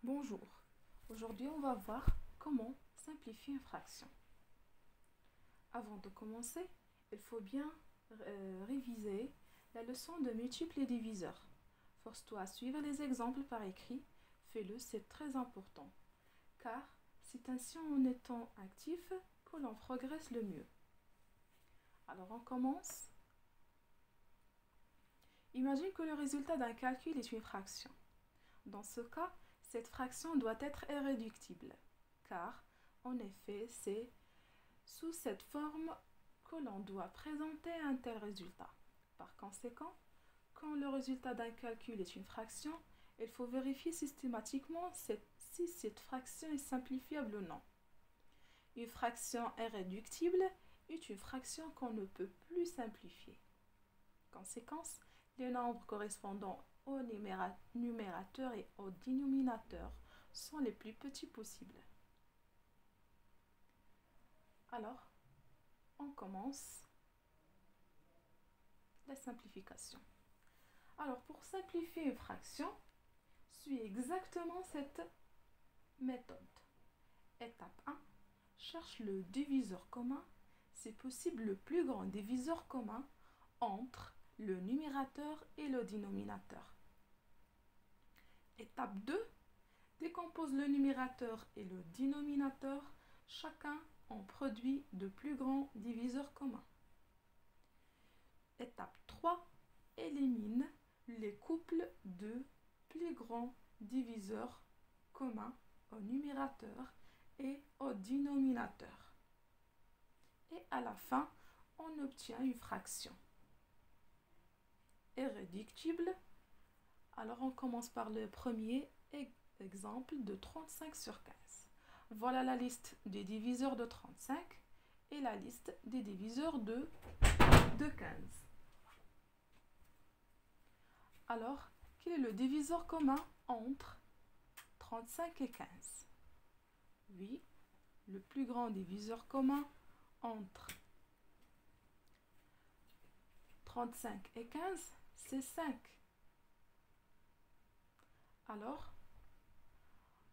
Bonjour, aujourd'hui on va voir comment simplifier une fraction. Avant de commencer, il faut bien réviser la leçon de multiples et diviseurs. Force-toi à suivre les exemples par écrit, fais-le, c'est très important, car c'est ainsi en étant actif que l'on progresse le mieux. Alors on commence. Imagine que le résultat d'un calcul est une fraction. Dans ce cas, cette fraction doit être irréductible, car en effet, c'est sous cette forme que l'on doit présenter un tel résultat. Par conséquent, quand le résultat d'un calcul est une fraction, il faut vérifier systématiquement si cette fraction est simplifiable ou non. Une fraction irréductible est une fraction qu'on ne peut plus simplifier. Conséquence, les nombres correspondant au numérateur et au dénominateur sont les plus petits possibles. Alors, on commence la simplification. Alors, pour simplifier une fraction, suis exactement cette méthode. Étape 1, cherche le diviseur commun, si possible le plus grand diviseur commun entre le numérateur et le dénominateur. Étape 2, décompose le numérateur et le dénominateur, chacun en produit de plus grands diviseurs communs. Étape 3, élimine les couples de plus grands diviseurs communs au numérateur et au dénominateur. Et à la fin, on obtient une fraction irréductible. Alors on commence par le premier exemple de 35 sur 15. Voilà la liste des diviseurs de 35 et la liste des diviseurs de 15. Alors, quel est le diviseur commun entre 35 et 15? Oui, le plus grand diviseur commun entre 35 et 15, c'est 5. Alors,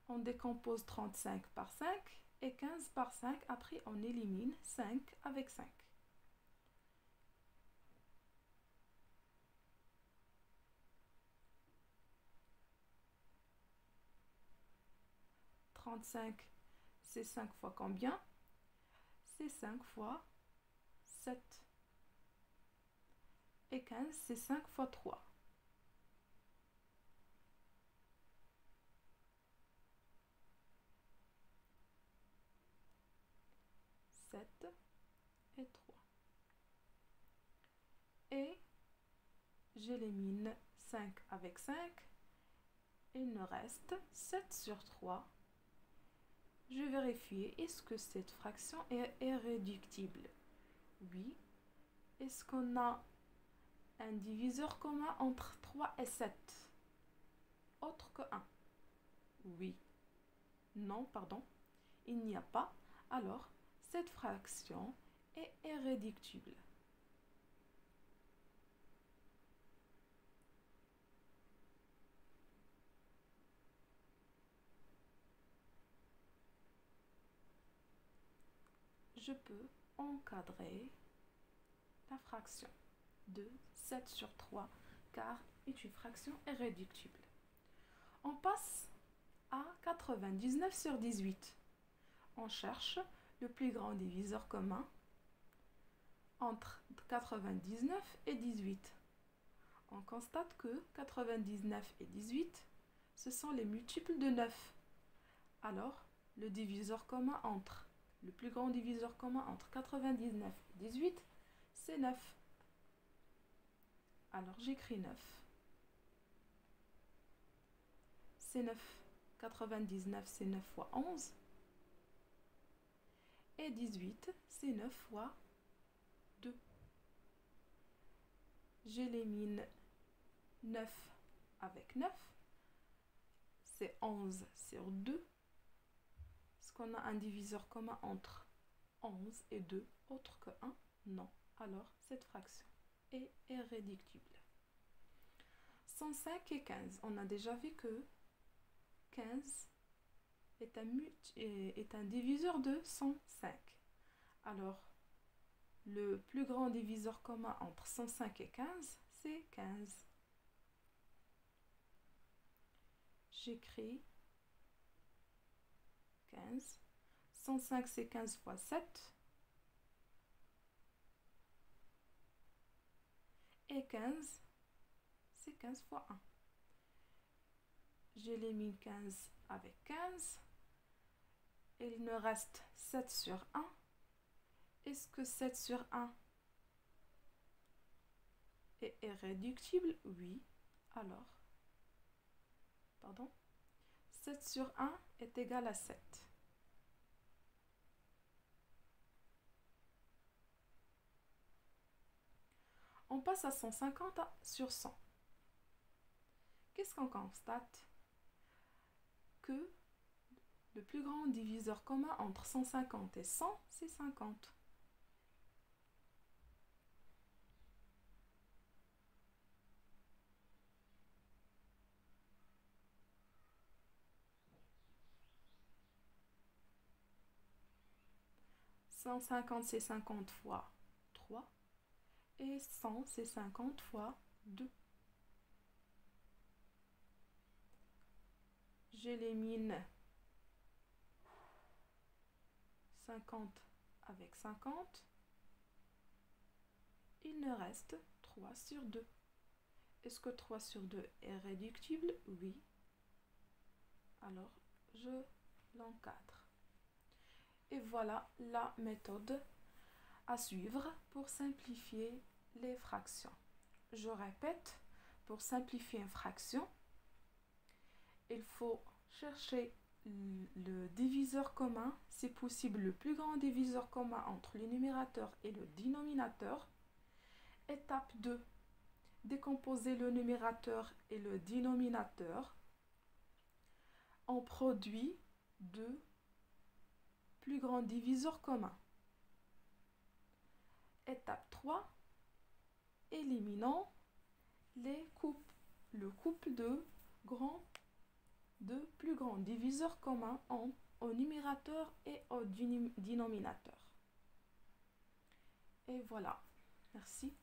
on décompose 35 par 5 et 15 par 5. Après, on élimine 5 avec 5. « 35, c'est 5 fois combien? C'est 5 fois 7. Et 15, c'est 5 fois 3. Et 3. Et j'élimine 5 avec 5. Il me reste 7 sur 3. Je vais vérifier, est-ce que cette fraction est irréductible? Oui. Est-ce qu'on a un diviseur commun entre 3 et 7? Autre que 1? Oui. Non, pardon. Il n'y a pas. Alors, cette fraction est irréductible. Je peux encadrer la fraction de 7 sur 3 car est une fraction irréductible. On passe à 99 sur 18. On cherche le plus grand diviseur commun entre 99 et 18. On constate que 99 et 18, ce sont les multiples de 9. Alors, le diviseur commun entre le plus grand diviseur commun entre 99 et 18, c'est 9. Alors j'écris 9. C'est 9. 99, c'est 9 fois 11. Et 18, c'est 9 fois 2. J'élimine 9 avec 9. C'est 11 sur 2. Est-ce qu'on a un diviseur commun entre 11 et 2 autre que 1? Non. Alors, cette fraction est irréductible. 105 et 15. On a déjà vu que 15 est un diviseur de 105. Alors, le plus grand diviseur commun entre 105 et 15, c'est 15. J'écris 15. 105, c'est 15 fois 7. Et 15, c'est 15 fois 1. J'élimine 15 avec 15. Et il me reste 7 sur 1. Est-ce que 7 sur 1 est irréductible? Oui. Alors, pardon, 7 sur 1 est égal à 7. On passe à 150 sur 100. Qu'est-ce qu'on constate? Que le plus grand diviseur commun entre 150 et 100, c'est 50. « 150, c'est 50 fois 3. Et 100, c'est 50 fois 2. J'élimine 50 avec 50. Il me reste 3 sur 2. Est-ce que 3 sur 2 est réductible? Oui. Alors, je l'encadre. Et voilà la méthode à suivre pour simplifier les fractions. Je répète, pour simplifier une fraction, il faut chercher le diviseur commun, si possible le plus grand diviseur commun entre le numérateur et le dénominateur. Étape 2, décomposer le numérateur et le dénominateur en produit de plus grand diviseur commun. Étape 3, éliminons le couple de plus grands diviseurs communs au numérateur et au dénominateur. Et voilà. Merci.